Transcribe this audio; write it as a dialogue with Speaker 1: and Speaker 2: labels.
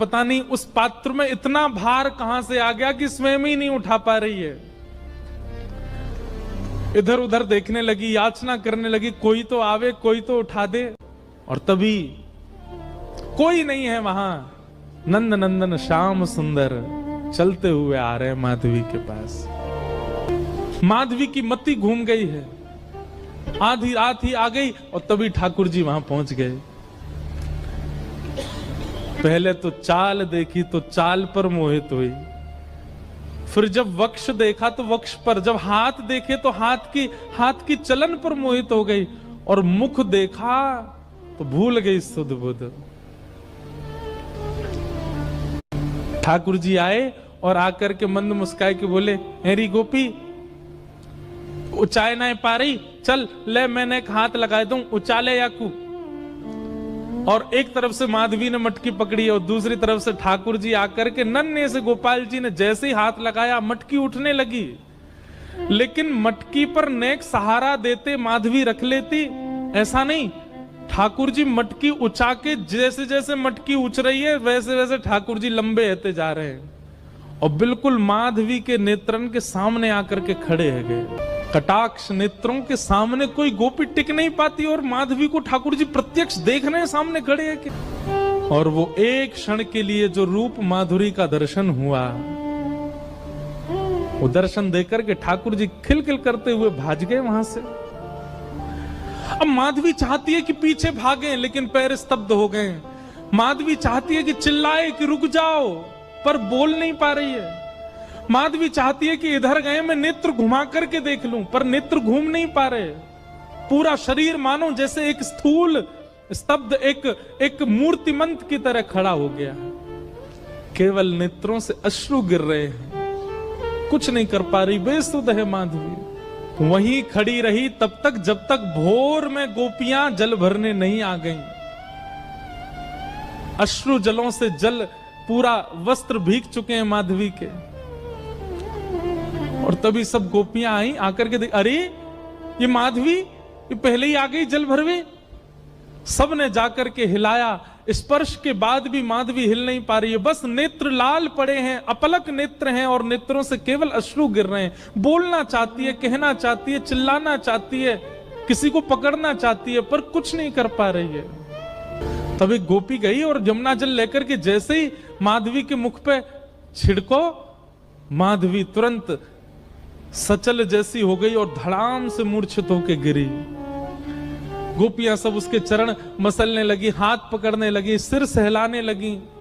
Speaker 1: पता नहीं उस पात्र में इतना भार कहां से आ गया कि स्वयं ही नहीं उठा पा रही है। इधर उधर देखने लगी, याचना करने लगी, कोई तो आवे, कोई तो उठा दे। और तभी कोई नहीं है वहां। नंद नंदन श्याम सुंदर चलते हुए आ रहे हैं माधवी के पास। माधवी की मति घूम गई है, आधी रात ही आ गई और तभी ठाकुर जी वहां पहुंच गए। पहले तो चाल देखी तो चाल पर मोहित हुई, फिर जब वक्ष देखा तो वक्ष पर, जब हाथ देखे तो हाथ की चलन पर मोहित हो गई, और मुख देखा तो भूल गई सुध बुध। ठाकुर जी आए और आकर के मंद मुस्काए के बोले, हेरी गोपी उचाए ना पा रही, चल ले मैंने एक हाथ लगा दूं, उचाले याकू। और एक तरफ से माधवी ने मटकी पकड़ी और दूसरी तरफ से ठाकुर जी आकर के नन्हे से गोपाल जी ने जैसे ही हाथ लगाया मटकी उठने लगी। लेकिन मटकी पर नेक सहारा देते माधवी रख लेती, ऐसा नहीं। ठाकुर जी मटकी उछा के, जैसे जैसे मटकी उछ रही है वैसे वैसे ठाकुर जी लंबे होते जा रहे हैं और बिल्कुल माधवी के नेत्रन के सामने आकर के खड़े है गए। कटाक्ष नेत्रों के सामने कोई गोपी टिक नहीं पाती और माधवी को ठाकुर जी प्रत्यक्ष देख रहे हैं, सामने खड़े हैं कि। और वो एक क्षण के लिए जो रूप माधुरी का दर्शन हुआ, वो दर्शन देकर के ठाकुर जी खिलखिल करते हुए भाग गए वहां से। अब माधवी चाहती है कि पीछे भागे, लेकिन पैर स्तब्ध हो गए। माधवी चाहती है कि चिल्लाए कि रुक जाओ, पर बोल नहीं पा रही है। माधवी चाहती है कि इधर गए मैं नेत्र घुमा करके देख लूं, पर नेत्र घूम नहीं पा रहे। पूरा शरीर मानो जैसे एक स्थूल स्तब्ध एक मूर्तिमंत की तरह खड़ा हो गया। केवल नेत्रों से अश्रु गिर रहे हैं, कुछ नहीं कर पा रही, बेसुध है माधवी। वहीं खड़ी रही तब तक जब तक भोर में गोपियां जल भरने नहीं आ गईं। अश्रु जलों से जल पूरा वस्त्र भीग चुके हैं माधवी के। और तभी सब गोपियां आई, आकर के देख, अरे ये माधवी ये पहले ही आ गई जल भरवे। सब ने जाकर के हिलाया, स्पर्श के बाद भी माधवी हिल नहीं पा रही है। बस नेत्र लाल पड़े हैं, अपलक नेत्र हैं और नेत्रों से केवल अश्रु गिर रहे हैं। बोलना चाहती है, कहना चाहती है, चिल्लाना चाहती है, किसी को पकड़ना चाहती है, पर कुछ नहीं कर पा रही है। तभी गोपी गई और यमुना जल लेकर के जैसे ही माधवी के मुख पे छिड़को, माधवी तुरंत सचल जैसी हो गई और धड़ाम से मूर्छित होकर गिरी। गोपियां सब उसके चरण मसलने लगी, हाथ पकड़ने लगी, सिर सहलाने लगी।